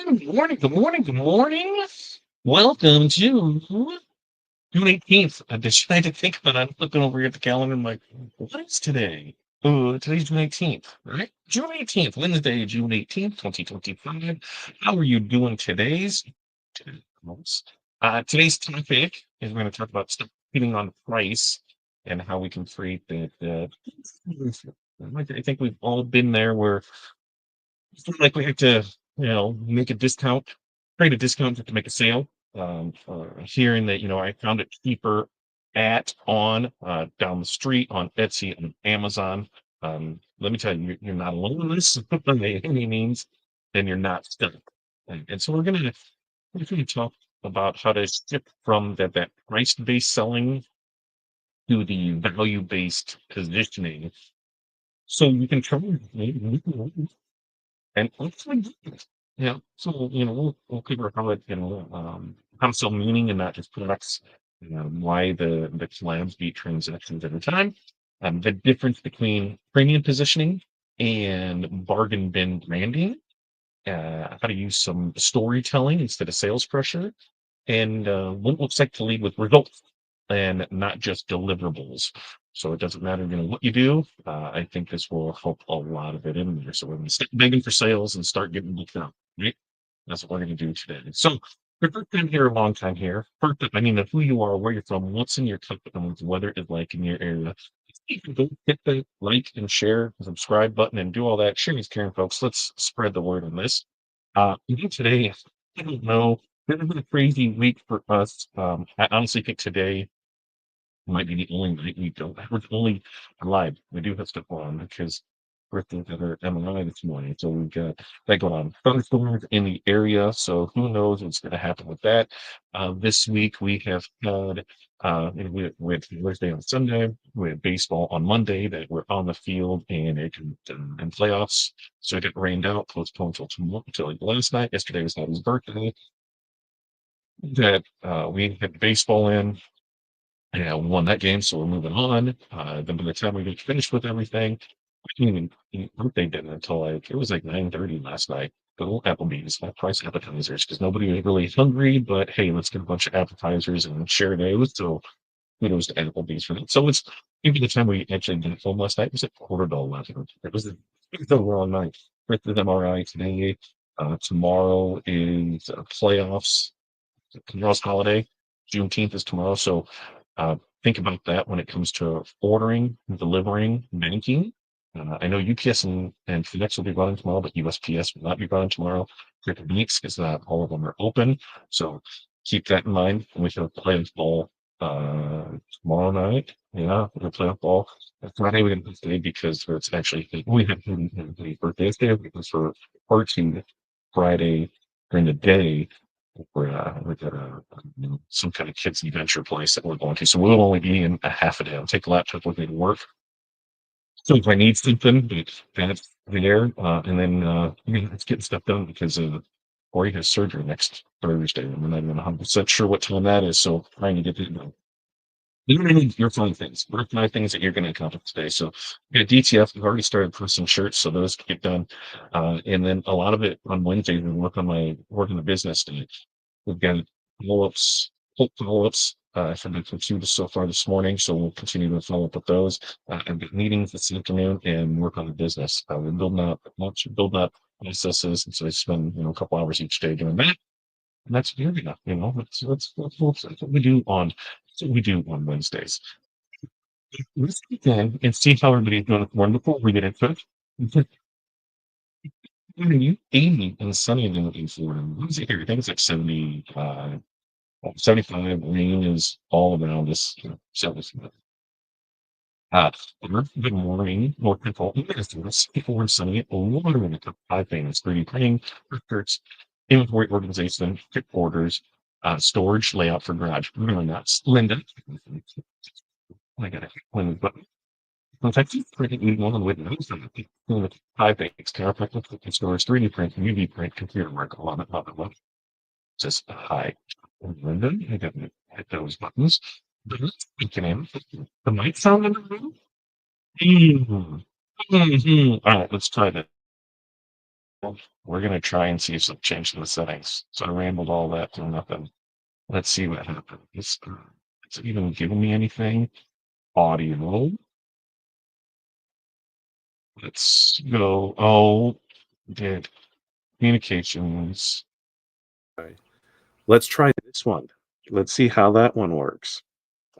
Good morning, good morning, good morning. Welcome to June 18th edition. I had to think about it. I'm looking over here at the calendar. I'm like, what is today? Oh, today's June 18th, right? June 18th, Wednesday, June 18th, 2025. How are you doing today's? Today's topic is we're going to talk about stuff hitting on price and how we can create that. I think we've all been there where feel like we have to, make a discount, create a discount to make a sale. Hearing that, I found it cheaper down the street on Etsy and Amazon. Let me tell you, you're not alone in this by any means, and you're not stuck. And so we're gonna talk about how to shift from that price-based selling to the value-based positioning, so you can turn and hopefully, so, we'll cover how it, how to sell meaning and not just products, why the collabs beat transactions every time, the difference between premium positioning and bargain bin branding, how to use some storytelling instead of sales pressure, and what it looks like to lead with results and not just deliverables. So it doesn't matter, what you do. I think this will help a lot of it in there. So we're going to stop begging for sales and start getting booked out. Right? That's what we're going to do today. So the first time here, a long time here. First, I mean, of who you are, where you're from, what's in your cup, and what the weather is like in your area. You can go hit the like and share, subscribe button, and do all that. Sharing is caring, folks. Let's spread the word on this. Today, I don't know. This has been a crazy week for us. I honestly think today might be the only night we don't. We're only alive. We do have stuff on because birthdays at our MRI this morning. So we've got that going on. Thunderstorms in the area. So who knows what's going to happen with that. This week we have had, we had Thursday on Sunday. We had baseball on Monday that we're on the field and it and playoffs. So it got rained out, postponed until tomorrow, until like last night. Yesterday was not his birthday. That we had baseball in. Yeah, we won that game, so we're moving on. Then by the time we get finished with everything, we didn't even eat birthday dinner until like it was like 9:30 last night. Good old Applebee's, high price appetizers, because nobody was really hungry. But hey, let's get a bunch of appetizers and share those. So kudos to Applebee's for that. So it's maybe the time we actually did home last night was at quarter to 11. It was the wrong night. With the MRI today. Tomorrow is playoffs. Tomorrow's holiday. Juneteenth is tomorrow. So think about that when it comes to ordering, delivering, banking. I know UPS and FedEx will be running tomorrow, but USPS will not be running tomorrow. Different weeks because not all of them are open. So keep that in mind. We have playoff ball tomorrow night. Yeah, we're gonna play ball. Friday we're gonna play today because it's actually we have his birthday today because for partying Friday during the day we're at some kind of kids adventure place that we're going to. So we'll only be in a half a day. I'll take the laptop with me to work. So if I need something, that's there. And then let's get stuff done because Corey has surgery next Thursday. And I'm not even 100% sure what time that is. So trying to get it done. You're going to need your fun things. What are 5 things that you're going to accomplish today? So yeah, DTF, we've already started pressing shirts, so those get done. And then a lot of it on Wednesday, we work on the business day. We've got follow-ups, hope follow-ups, from the two so far this morning, so we'll continue to follow up with those. I've got meetings this afternoon and work on the business. We're building up processes, and so I spend a couple hours each day doing that. And that's good enough, that's what we do on Wednesdays. Let's begin and see how everybody's doing this morning before we get into it. What are you 80 and sunny in Florida? What is it here? I think it's like 75. Rain is all around us. 75. Uh, good morning, North Central. People were sunny. Water in the top 5 things: 3D printing, research, inventory organization, quick orders, storage, layout for garage. Really nuts. Linda. I got it. But in fact, you printing one of the windows and the 5 things: chiropractic, storage, 3D print, UV print, computer work. Love it. Says hi. Linda, I got to hit those buttons. We can in. The mic sound in the room? All right, let's try that. Well, we're gonna try and see if some change in the settings. So I rambled all that for nothing. Let's see what happens. It's even giving me anything. Audio. Let's go. Oh, did communications. Right. Let's try this one. Let's see how that one works.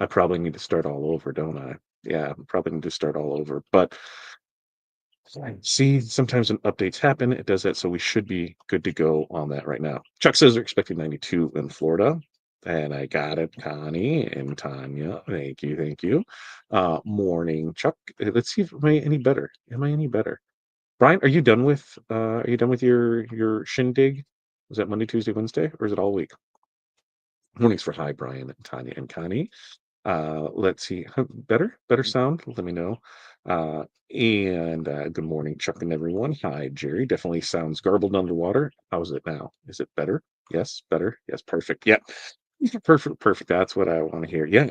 I probably need to start all over, don't I? Yeah, I probably need to start all over. But see, sometimes when updates happen, it does that. So we should be good to go on that right now. Chuck says they're expecting 92 in Florida. And I got it, Connie and Tanya. Thank you, thank you. Morning, Chuck. Let's see if am I any better. Am I any better? Brian, are you done with your shindig? Was that Monday, Tuesday, Wednesday, or is it all week? Mornings for hi, Brian and Tanya and Connie. Let's see. Better sound? Let me know. And good morning, Chuck and everyone. Hi, Jerry. Definitely sounds garbled underwater. How's it now? Is it better? Yes, better. Yes, perfect. Yeah, perfect, perfect. That's what I want to hear. Yeah,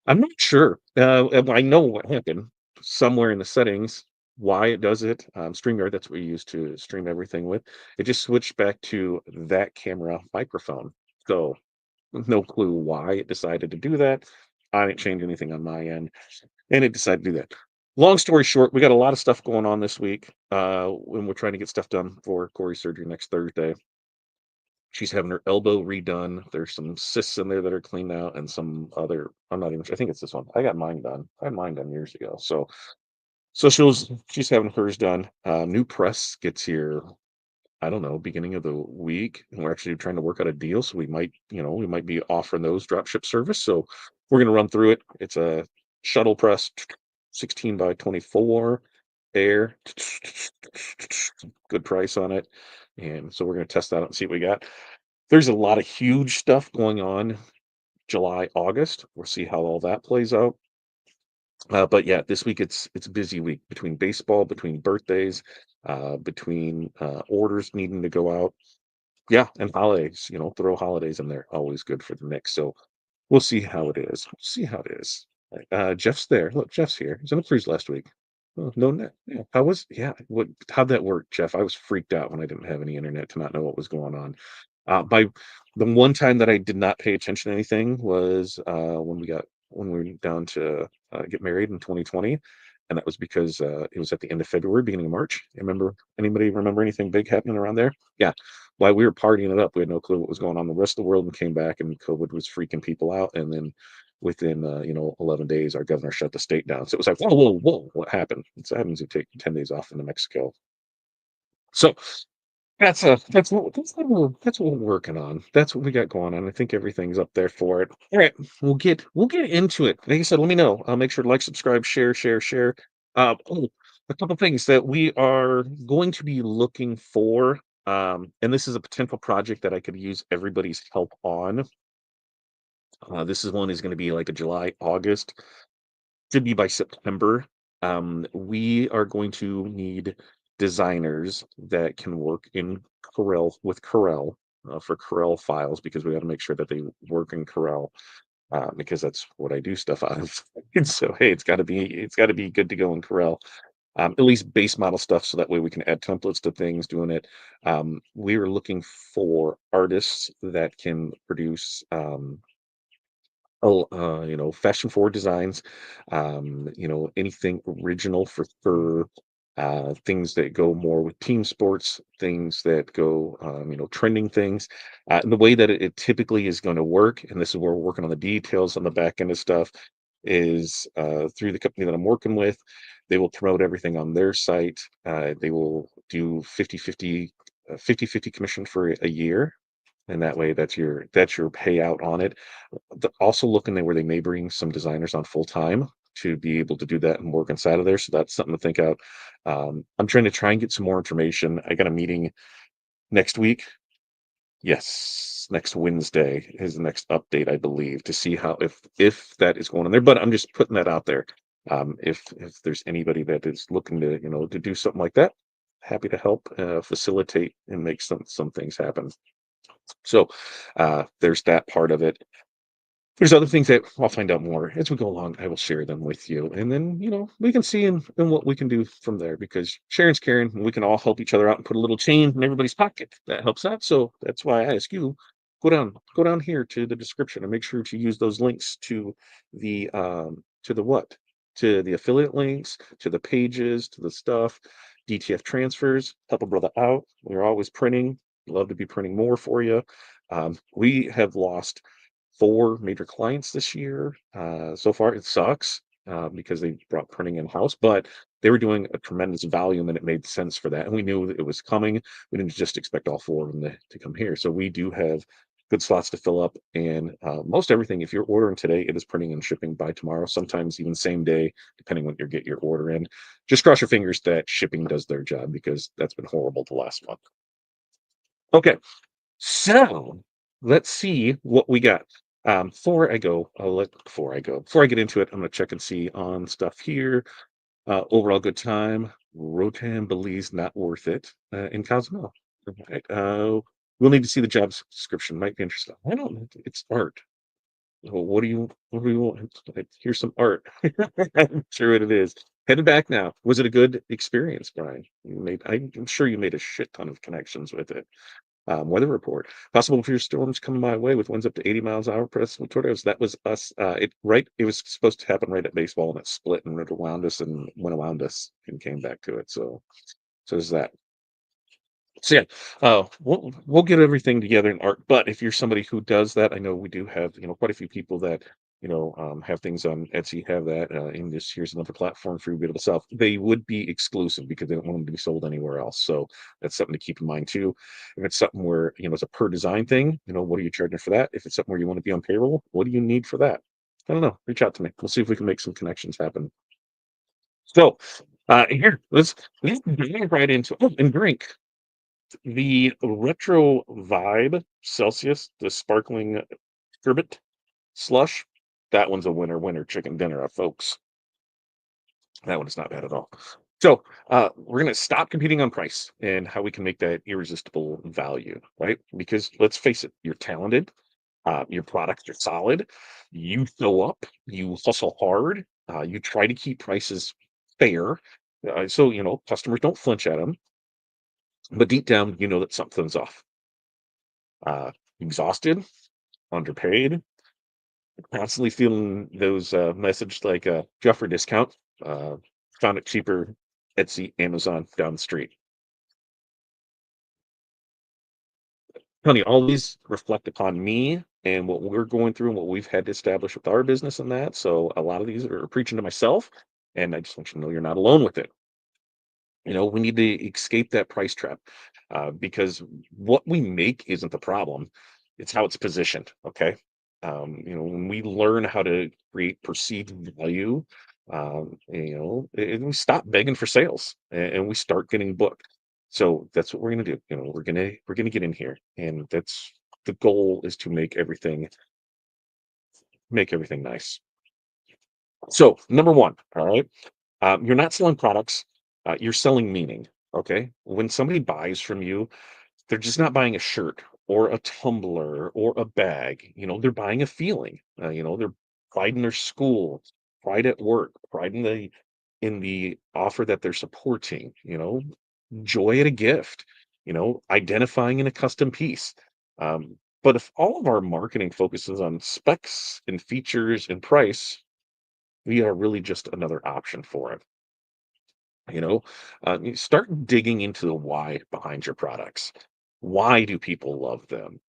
I'm not sure. I know what happened somewhere in the settings. Why it does it? StreamYard. That's what we use to stream everything with. It just switched back to that camera microphone. So no clue why it decided to do that. I didn't change anything on my end, and it decided to do that. Long story short, we got a lot of stuff going on this week. When we're trying to get stuff done for Corey's surgery next Thursday. She's having her elbow redone. There's some cysts in there that are cleaned out, and some other. I'm not even sure. I think it's this one. I got mine done. I had mine done years ago. So she's having hers done. New press gets here, I don't know, beginning of the week, and we're actually trying to work out a deal. So we might be offering those drop ship service. So we're gonna run through it. It's a shuttle press, 16 by 24 air, good price on it. And so we're gonna test that out and see what we got. There's a lot of huge stuff going on July, August. We'll see how all that plays out. But yeah, this week it's a busy week between baseball, between birthdays, between orders needing to go out. Yeah, and holidays, throw holidays in there. Always good for the mix. So we'll see how it is. We'll see how it is. Jeff's there. Look, Jeff's here. He was on a cruise last week. Oh, no net. Yeah. How'd that work, Jeff? I was freaked out when I didn't have any internet to not know what was going on. By the one time that I did not pay attention to anything was when we were down to get married in 2020, and that was because it was at the end of February, beginning of March. Anybody remember anything big happening around there? Yeah, while we were partying it up, we had no clue what was going on in the rest of the world, and came back, and COVID was freaking people out, and then within 11 days, our governor shut the state down. So it was like, whoa, whoa, whoa, what happened? So that happens to take 10 days off into Mexico. So that's what we're working on. That's what we got going on. I think everything's up there for it. All right, we'll get into it. Like I said, let me know. Make sure to like, subscribe, share, share, share. Oh, a couple things that we are going to be looking for. And this is a potential project that I could use everybody's help on. This is one is going to be like a July, August, should be by September. We are going to need designers that can work in Corel with Corel for Corel files, because we got to make sure that they work in Corel, because that's what I do stuff out of. And so hey, it's got to be good to go in Corel. At least base model stuff, so that way we can add templates to things doing it. We are looking for artists that can produce fashion forward designs, anything original for things that go more with team sports, things that go, trending things. And the way that it typically is going to work, and this is where we're working on the details on the back end of stuff, is through the company that I'm working with. They will promote everything on their site. They will do 50/50 commission for a year, and that way that's your payout on it. Also looking at where they may bring some designers on full time to be able to do that and work inside of there. So that's something to think out. I'm trying and get some more information. I got a meeting next week. Yes, next Wednesday is the next update, I believe, to see how if that is going on there. But I'm just putting that out there. If there's anybody that is looking to do something like that, happy to help facilitate and make some things happen. So there's that part of it. There's other things that I'll find out more as we go along. I will share them with you, and then we can see in what we can do from there. Because sharing's caring, and we can all help each other out and put a little change in everybody's pocket. That helps out. So that's why I ask you, go down here to the description and make sure to use those links to the what to the affiliate links, to the pages, to the stuff, DTF transfers. Help a brother out. We're always printing. Love to be printing more for you. We have lost 4 major clients this year. So far, it sucks because they brought printing in-house, but they were doing a tremendous volume and it made sense for that. And we knew that it was coming. We didn't just expect all 4 of them to come here. So we do have good slots to fill up. And most everything, if you're ordering today, it is printing and shipping by tomorrow, sometimes even same day, depending when you get your order in. Just cross your fingers that shipping does their job because that's been horrible the last month. Okay. So let's see what we got. Before I get into it, I'm gonna check and see on stuff here. Overall good time. Rotan Belize not worth it. In Cozumel. All right. We'll need to see the job description. Might be interesting. I don't know. It's art. Well, what do you want? Here's some art. I'm sure what it is. Headed back now. Was it a good experience, Brian? I'm sure you made a shit ton of connections with it. Weather report. Possible few storms coming my way with winds up to 80 miles an hour, press with tornadoes. That was us. It was supposed to happen right at baseball, and it split and went around us and went around us and came back to it. So there's that. So yeah, we'll get everything together in art. But if you're somebody who does that, I know we do have quite a few people that have things on Etsy, have that in this. Here's another platform for you to be able to sell. They would be exclusive because they don't want them to be sold anywhere else. So that's something to keep in mind too. If it's something where it's a per design thing, what are you charging for that? If it's something where you want to be on payroll, what do you need for that? I don't know. Reach out to me. We'll see if we can make some connections happen. So here, let's dive right into and drink. The retro vibe Celsius, the sparkling sherbet slush, that one's a winner chicken dinner, folks. That one is not bad at all. So we're gonna stop competing on price and how we can make that irresistible value, right? Because let's face it, you're talented, your products are solid, you show up, you hustle hard, you try to keep prices fair. So customers don't flinch at them, but deep down, you know that something's off. Uh, Exhausted, underpaid, constantly feeling those messages like Juffer discount. Uh, Found it cheaper, Etsy, Amazon down the street. Honey, all these reflect upon me and what we're going through and what we've had to establish with our business and that. So a lot of these are preaching to myself, and I just want you to know you're not alone with it. We need to escape that price trap because what we make isn't the problem. It's how it's positioned. Okay. When we learn how to create perceived value, and we stop begging for sales and we start getting booked. So that's what we're going to do. We're going to get in here, and that's the goal is to make everything nice. So number one, all right. You're not selling products, you're selling meaning. Okay. When somebody buys from you, they're just not buying a shirt or a tumbler or a bag. They're buying a feeling. They're pride in their school, pride at work, pride in the offer that they're supporting, joy at a gift, identifying in a custom piece. But if all of our marketing focuses on specs and features and price, we are really just another option for it. You start digging into the why behind your products. Why do people love them?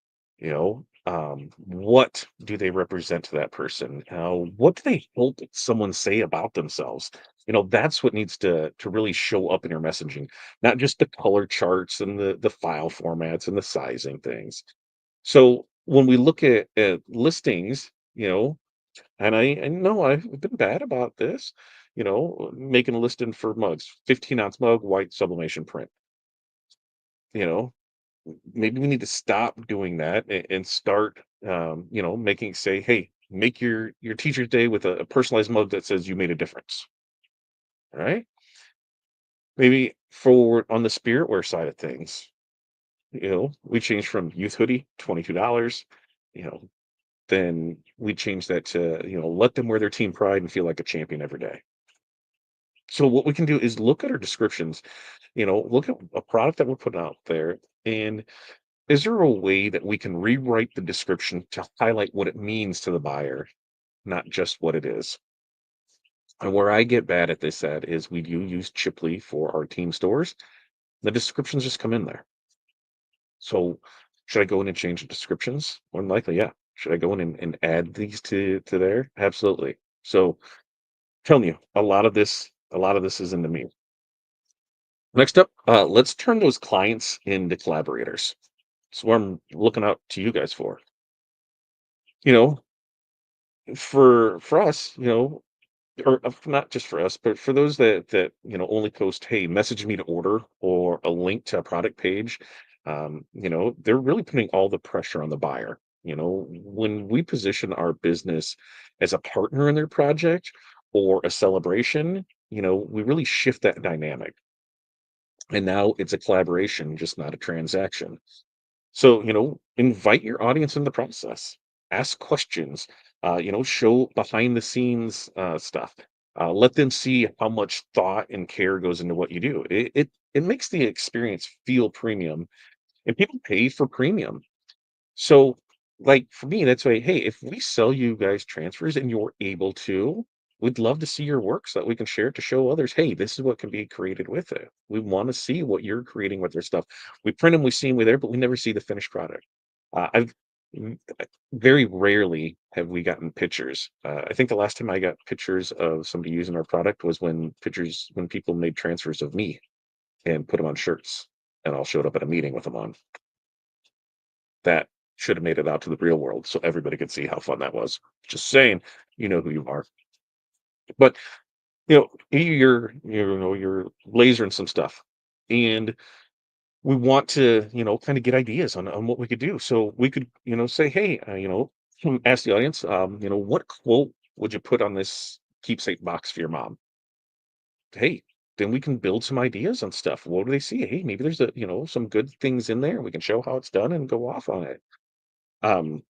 What do they represent to that person? What do they hope someone say about themselves? That's what needs to really show up in your messaging, not just the color charts and the file formats and the sizing things. So when we look at listings, and I know I've been bad about this, making a listing for mugs, 15-ounce mug, white sublimation print. You know, Maybe we need to stop doing that and start, making say, hey, make your teacher's day with a personalized mug that says you made a difference. Right? Maybe for on the spiritware side of things, we changed from youth hoodie, $22, you know, then we change that to, let them wear their team pride and feel like a champion every day. So what we can do is look at our descriptions, look at a product that we're putting out there, and is there a way that we can rewrite the description to highlight what it means to the buyer, not just what it is? And where I get bad at this at is we do use Chipley for our team stores. The descriptions just come in there. So should I go in and change the descriptions? More than likely, yeah. Should I go in and add these to there? Absolutely. So telling you, a lot of this is into me. Next up, let's turn those clients into collaborators. That's what I'm looking out to you guys for. You know, for us, or not just for us, but for those that only post, "Hey, message me to order," or a link to a product page, they're really putting all the pressure on the buyer. When we position our business as a partner in their project or a celebration, we really shift that dynamic. And now it's a collaboration, just not a transaction. So, invite your audience in the process. Ask questions. Show behind the scenes stuff. Let them see how much thought and care goes into what you do. It makes the experience feel premium, and people pay for premium. So, like for me, that's why, hey, if we sell you guys transfers and you're able to, we'd love to see your work so that we can share it to show others, hey, this is what can be created with it. We want to see what you're creating with their stuff. We print them, we see them, we there, but we never see the finished product. I've very rarely have we gotten pictures. I think the last time I got pictures of somebody using our product was when people made transfers of me and put them on shirts, and all showed up at a meeting with them on. That should have made it out to the real world so everybody could see how fun that was. Just saying, you know who you are. But you're lasering some stuff, and we want to kind of get ideas on what we could do. So we could say, hey, ask the audience, what quote would you put on this keepsake box for your mom? Hey, then we can build some ideas on stuff. What do they see? Hey, maybe there's some good things in there. We can show how it's done and go off on it. Um,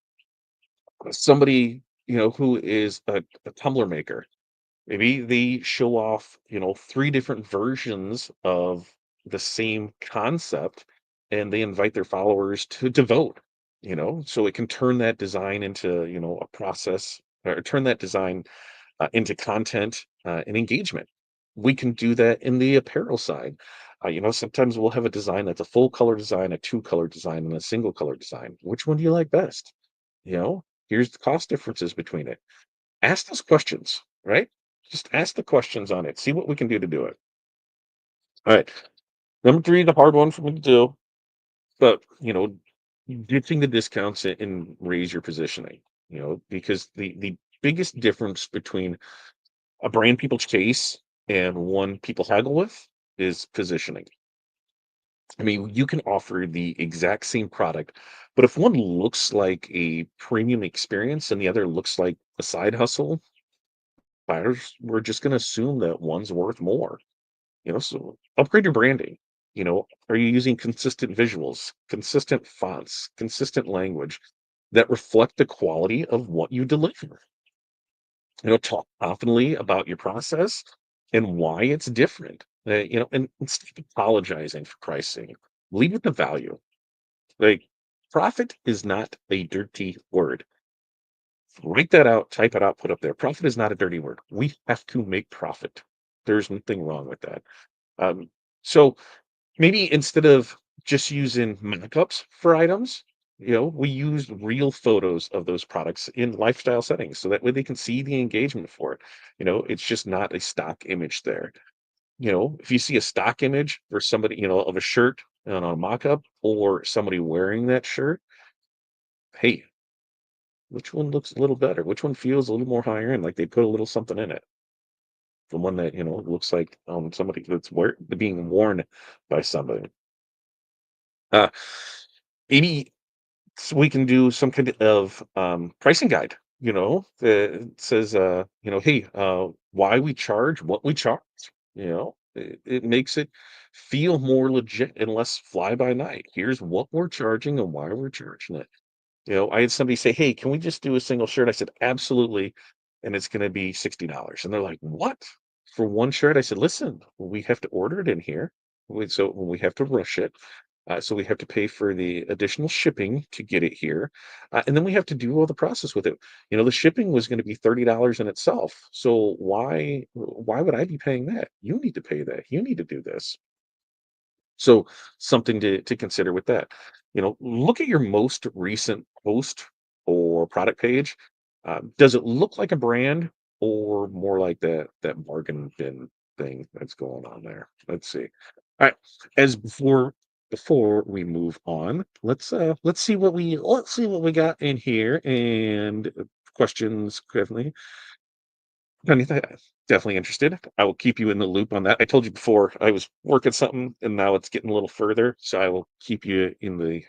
Somebody who is a tumbler maker, maybe they show off three different versions of the same concept, and they invite their followers to vote, so it can turn that design into a process, or turn that design into content and engagement. We can do that in the apparel side. Sometimes we'll have a design that's a full color design, a two color design, and a single color design. Which one do you like best? Here's the cost differences between it. Ask those questions, right? Just ask the questions on it. See what we can do to do it. All right. Number three, the hard one for me to do, but ditching the discounts and raise your positioning. Because the biggest difference between a brand people chase and one people haggle with is positioning. I mean, you can offer the exact same product, but if one looks like a premium experience and the other looks like a side hustle, buyers we're just going to assume that one's worth more. So upgrade your branding. Are you using consistent visuals, consistent fonts, consistent language that reflect the quality of what you deliver? Talk confidently about your process and why it's different. And instead of apologizing for pricing, lead with the value. Like, profit is not a dirty word. Write that out, type it out, put up there. Profit is not a dirty word. We have to make profit. There's nothing wrong with that. Um, so maybe instead of just using mock-ups for items, we use real photos of those products in lifestyle settings so that way they can see the engagement for it. It's just not a stock image there. If you see a stock image for somebody, of a shirt on a mock-up or somebody wearing that shirt, hey, which one looks a little better? Which one feels a little more higher end, like they put a little something in it? The one that, looks like somebody that's being worn by somebody. Uh, Maybe we can do some kind of pricing guide, that says, hey, why we charge what we charge. It makes it feel more legit and less fly by night. Here's what we're charging and why we're charging it. I had somebody say, "Hey, can we just do a single shirt?" I said, "Absolutely." And it's going to be $60. And they're like, "What? For one shirt?" I said, "Listen, we have to order it in here. So we have to rush it. So we have to pay for the additional shipping to get it here. And then we have to do all the process with it. The shipping was going to be $30 in itself. So why would I be paying that? You need to pay that. You need to do this." So something to consider with that. Look at your most recent post or product page. Does it look like a brand or more like that bargain bin thing that's going on there? Let's see. All right. As before we move on, let's see what we got in here and questions, definitely. Anything definitely interested. I will keep you in the loop on that. I told you before I was working something and now it's getting a little further, so I will keep you in the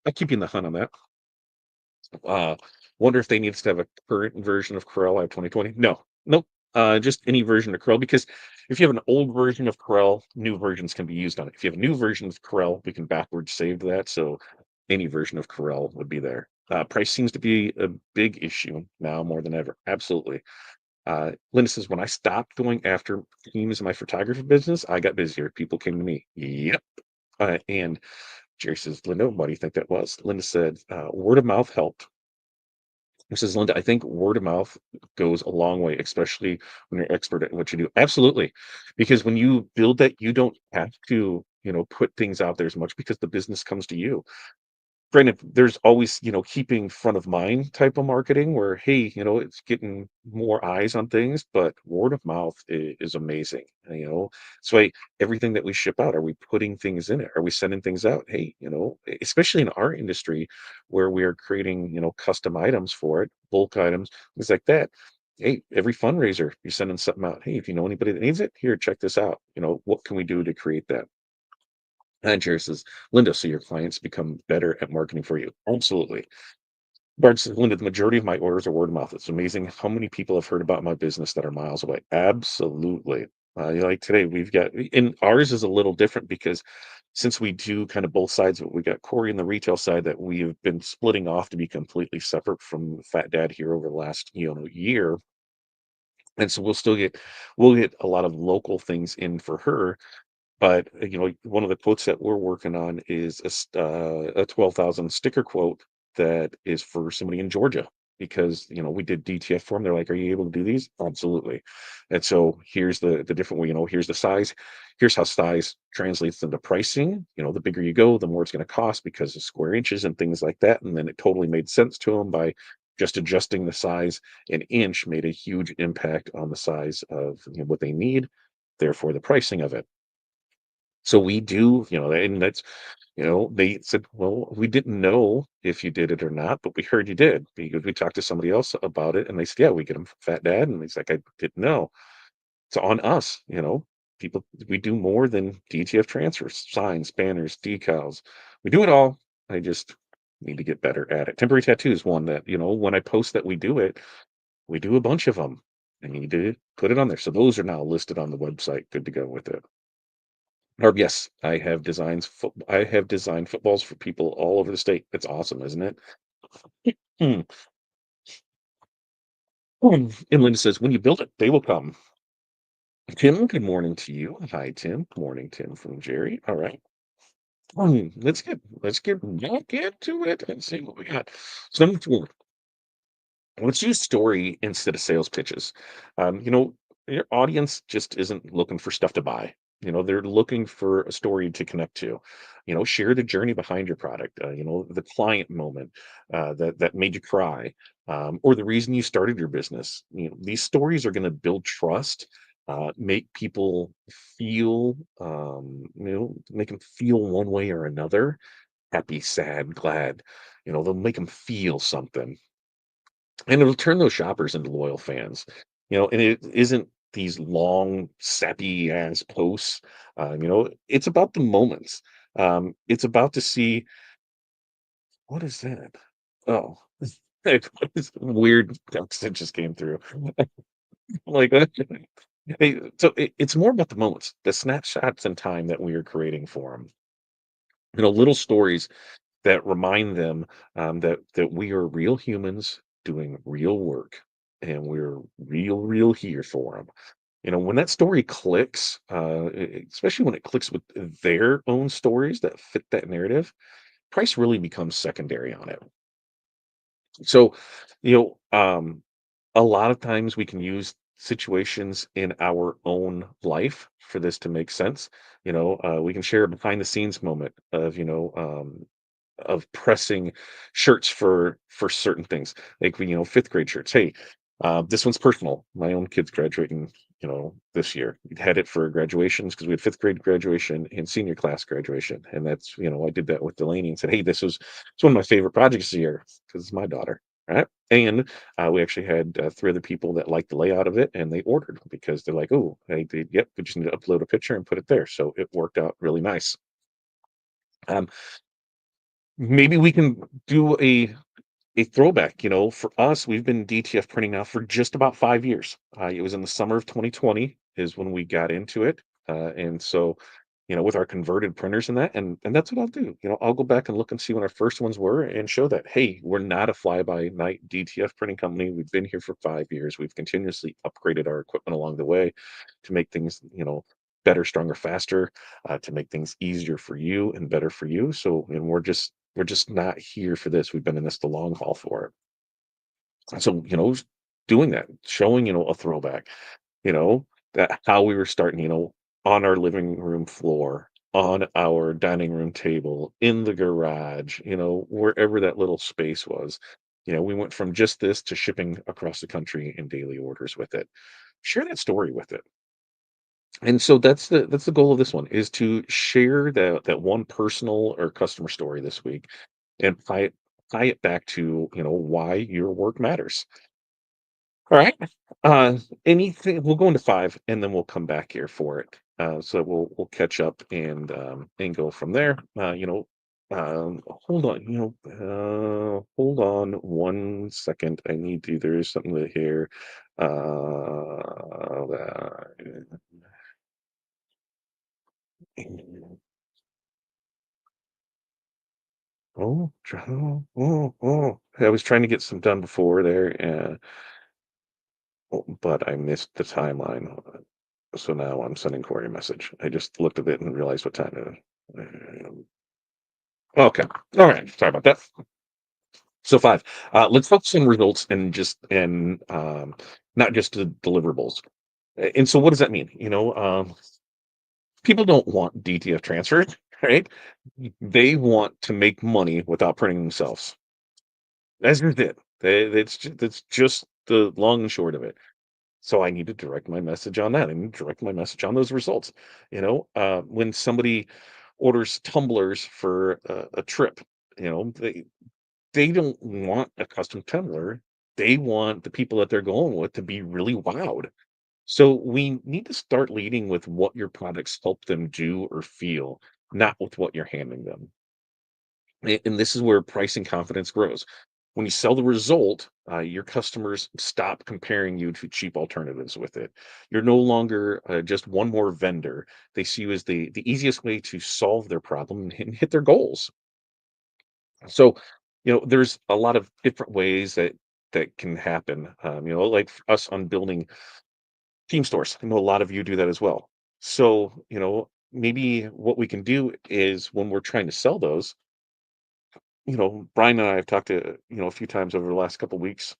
I'll keep you in the hunt on that. Uh Wonder if they need us to have a current version of Corel out 2020. No. Nope. Just any version of Corel because if you have an old version of Corel, new versions can be used on it. If you have a new version of Corel, we can backwards save that. So any version of Corel would be there. Price seems to be a big issue now more than ever. Absolutely. Linda says, when I stopped going after teams in my photography business, I got busier. People came to me. Yep. And Jerry says, Linda, what do you think that was? Linda said, word of mouth helped. He says, Linda, I think word of mouth goes a long way, especially when you're expert at what you do. Absolutely. Because when you build that, you don't have to, put things out there as much because the business comes to you. Granted, there's always, keeping front of mind type of marketing where, hey, it's getting more eyes on things, but word of mouth is amazing. So everything that we ship out, are we putting things in it? Are we sending things out? Hey, especially in our industry where we are creating, custom items for it, bulk items, things like that. Hey, every fundraiser, you're sending something out. Hey, if you know anybody that needs it, here, check this out. What can we do to create that? And Jerry says, Linda, so your clients become better at marketing for you. Absolutely. Bart says, Linda, the majority of my orders are word of mouth. It's amazing how many people have heard about my business that are miles away. Absolutely. Like today, we've got, and ours is a little different because since we do kind of both sides of it, we got Corey in the retail side that we have been splitting off to be completely separate from Fat Dad here over the last, year. And so we'll get a lot of local things in for her, but, one of the quotes that we're working on is a 12,000 sticker quote that is for somebody in Georgia because, we did DTF for them. They're like, "Are you able to do these?" Absolutely. And so here's the different way, here's the size. Here's how size translates into pricing. The bigger you go, the more it's going to cost because of square inches and things like that. And then it totally made sense to them by just adjusting the size an inch made a huge impact on the size of what they need, therefore the pricing of it. So we do, and that's, they said, well, we didn't know if you did it or not, but we heard you did because we talked to somebody else about it and they said, yeah, we get them Fat Dad. And he's like, I didn't know. It's on us, people, we do more than DTF transfers, signs, banners, decals. We do it all. I just need to get better at it. Temporary tattoos, one that, when I post that we do it, we do a bunch of them. I need to put it on there. So those are now listed on the website. Good to go with it. Or yes, I have designed footballs for people all over the state. It's awesome, isn't it? Hmm. And Linda says, when you build it, they will come. Tim, good morning to you. Hi, Tim. Good morning, Tim from Jerry. All right. Let's get back into it and see what we got. So number four, let's use story instead of sales pitches. Your audience just isn't looking for stuff to buy. They're looking for a story to connect to. Share the journey behind your product. The client moment that made you cry, or the reason you started your business. These stories are going to build trust, make people feel, make them feel one way or another, happy, sad, glad. They'll make them feel something and it'll turn those shoppers into loyal fans. And it isn't these long sappy ass posts. It's about the moments. It's about to see what is that. Oh, this weird text that just came through. Like hey, so it's more about the moments, the snapshots in time that we are creating for them. Little stories that remind them that we are real humans doing real work, and we're real here for them. When that story clicks, especially when it clicks with their own stories that fit that narrative, price really becomes secondary on it. So, you a lot of times we can use situations in our own life for this to make sense. We can share a behind the scenes moment of pressing shirts for certain things, like fifth grade shirts. Hey, this one's personal. My own kid's graduating, this year. We had it for graduations because we had fifth grade graduation and senior class graduation, and that's I did that with Delaney and said, hey, it's one of my favorite projects this year because it's my daughter, right? And we actually had three other people that liked the layout of it, and they ordered because they're like, oh, hey, yep, we just need to upload a picture and put it there. So it worked out really nice. Um, Maybe we can do a throwback. For us, we've been DTF printing now for just about 5 years. It was in the summer of 2020 is when we got into it, and so with our converted printers and that, and that's what I'll do. I'll go back and look and see when our first ones were and show that, hey, we're not a fly by night DTF printing company. We've been here for 5 years. We've continuously upgraded our equipment along the way to make things better, stronger, faster, to make things easier for you and better for you. So, and we're just not here for this. We've been in this the long haul for it. And so, doing that, showing, a throwback, that how we were starting, on our living room floor, on our dining room table, in the garage, wherever that little space was. We went from just this to shipping across the country in daily orders with it. Share that story with it. And so that's the goal of this one, is to share that one personal or customer story this week and tie it back to, why your work matters. All right. Anything, we'll go into 5 and then we'll come back here for it. So we'll catch up and go from there. Hold on, hold on 1 second. I need to, there's something to here. I was trying to get some done before there, but I missed the timeline. So now I'm sending Corey a message. I just looked at it and realized what time it is. Okay. All right. Sorry about that. So 5. Let's focus on results and just and not just the deliverables. And so what does that mean? People don't want DTF transfers, right? They want to make money without printing themselves. That's just it. That's just the long and short of it. So I need to direct my message on that. I need to direct my message on those results. When somebody orders tumblers for a trip, they don't want a custom tumbler. They want the people that they're going with to be really wowed. So we need to start leading with what your products help them do or feel, not with what you're handing them. And this is where pricing confidence grows. When you sell the result, your customers stop comparing you to cheap alternatives with it. You're no longer just one more vendor. They see you as the easiest way to solve their problem and hit their goals. So, there's a lot of different ways that can happen. Like for us on building team stores. I know a lot of you do that as well. So, maybe what we can do is when we're trying to sell those, Brian and I have talked to, a few times over the last couple weeks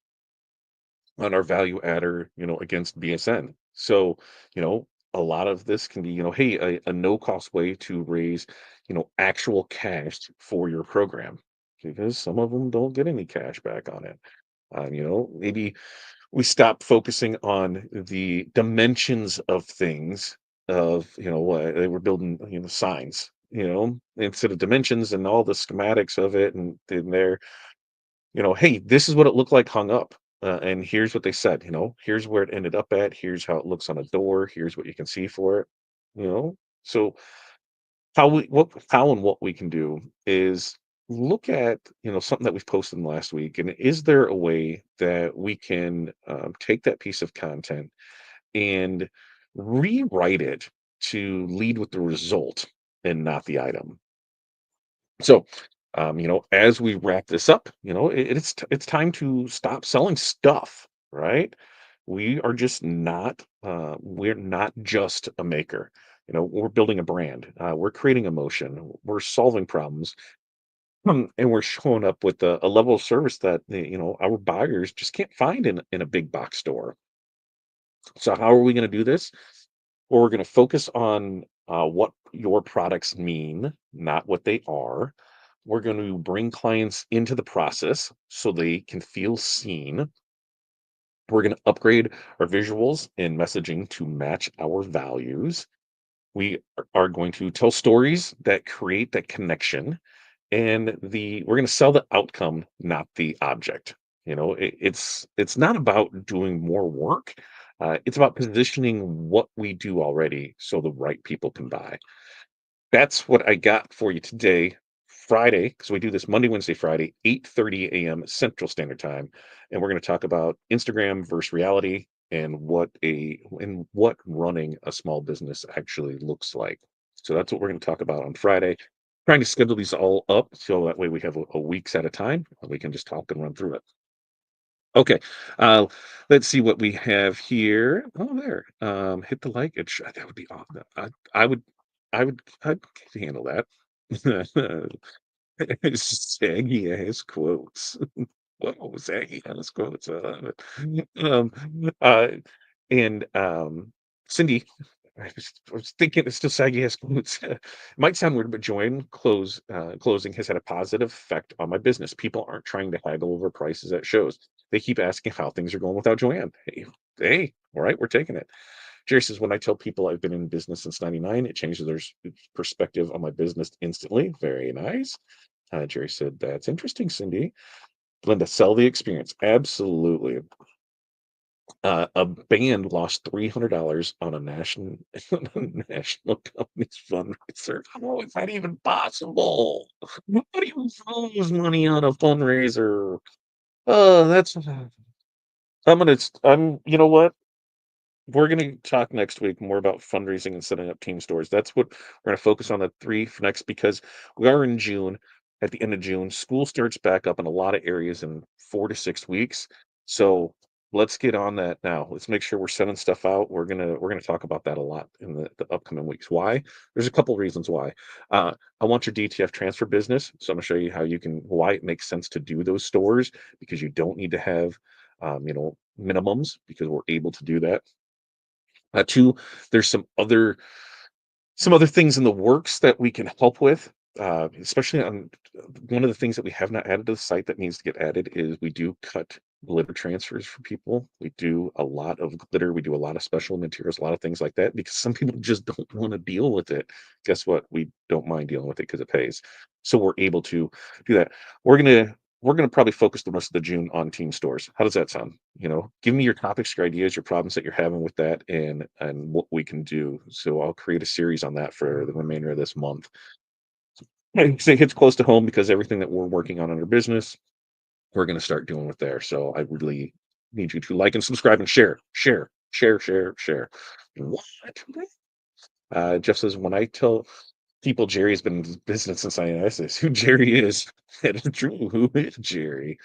on our value adder, against BSN. So, a lot of this can be, hey, a no cost way to raise, actual cash for your program because some of them don't get any cash back on it. Maybe we stop focusing on the dimensions of things of, what they were building, signs, instead of dimensions and all the schematics of it and there hey, this is what it looked like hung up. And here's what they said, here's where it ended up at. Here's how it looks on a door. Here's what you can see for it. So how and what we can do is look at, something that we've posted in the last week. And is there a way that we can take that piece of content and rewrite it to lead with the result and not the item? So As we wrap this up, it's time to stop selling stuff, right? We're not just a maker. We're building a brand. We're creating emotion. We're solving problems, and we're showing up with a level of service that our buyers just can't find in a big box store. So how are we going to do this? Well, we're going to focus on what your products mean, not what they are. We're going to bring clients into the process so they can feel seen. We're going to upgrade our visuals and messaging to match our values. We are going to tell stories that create that connection, and we're going to sell the outcome, not the object. It's not about doing more work. It's about positioning what we do already so the right people can buy. That's what I got for you today, Friday, because we do this Monday, Wednesday, Friday, 8:30 a.m. Central Standard Time, and we're going to talk about Instagram versus reality and what running a small business actually looks like. So that's what we're going to talk about on Friday. Trying to schedule these all up so that way we have a weeks at a time and we can just talk and run through it. Okay, uh, let's see what we have here. Oh, there. Hit the like. That would be awesome. I would, I'd handle that. Saggy ass quotes. Whoa, saggy ass quotes. I love it. Uh, and Cindy, I was thinking it's still saggy ass quotes. It might sound weird, but closing has had a positive effect on my business. People aren't trying to haggle over prices at shows. They keep asking how things are going without Joanne. Hey, all right, we're taking it. Jerry says, when I tell people I've been in business since 99, it changes their perspective on my business instantly. Very nice. Jerry said, that's interesting, Cindy. Linda, sell the experience. Absolutely. A band lost $300 on a national company's fundraiser. How is that even possible? How do you lose money on a fundraiser? That's you know what? We're going to talk next week more about fundraising and setting up team stores. That's what we're going to focus on the three for next, because we are in June. At the end of June, school starts back up in a lot of areas in 4 to 6 weeks. So let's get on that now. Let's make sure we're sending stuff out. We're gonna talk about that a lot in the upcoming weeks. Why? There's a couple reasons why. I want your DTF transfer business, so I'm gonna show you why it makes sense to do those stores, because you don't need to have minimums, because we're able to do that. Two, there's some other things in the works that we can help with, especially on one of the things that we have not added to the site that needs to get added is we do cut glitter transfers for people. We do a lot of glitter. We do a lot of special materials, a lot of things like that, because some people just don't want to deal with it. Guess what? We don't mind dealing with it because it pays. So we're able to do that. We're gonna probably focus the rest of the June on team stores. How does that sound? Give me your topics, your ideas, your problems that you're having with that, and what we can do. So I'll create a series on that for the remainder of this month. It hits close to home because everything that we're working on in our business, we're going to start doing with there. So I really need you to like and subscribe and share, share, share, share, share. What? Jeff says, when I tell people Jerry's been in business since I says who Jerry is. That is true. Who is Jerry?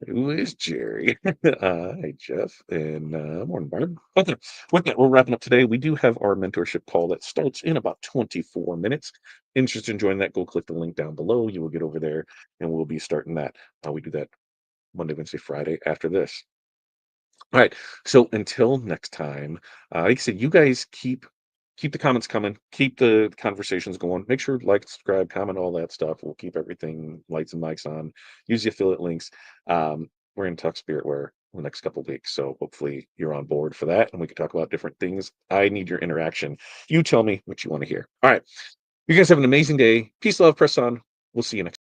Who is Jerry? Hey, Jeff, and morning, Barb. Okay, with that, we're wrapping up today. We do have our mentorship call that starts in about 24 minutes. Interested in joining that? Go click the link down below. You will get over there, and we'll be starting that. We do that Monday, Wednesday, Friday after this. All right. So until next time, like I said, you guys keep the comments coming, keep the conversations going. Make sure to like, subscribe, comment, all that stuff. We'll keep everything lights and mics on. Use the affiliate links. We're in talk spiritware in the next couple of weeks, so hopefully you're on board for that, and we can talk about different things. I need your interaction. You tell me what you want to hear. All right. You guys have an amazing day. Peace, love, press on. We'll see you next.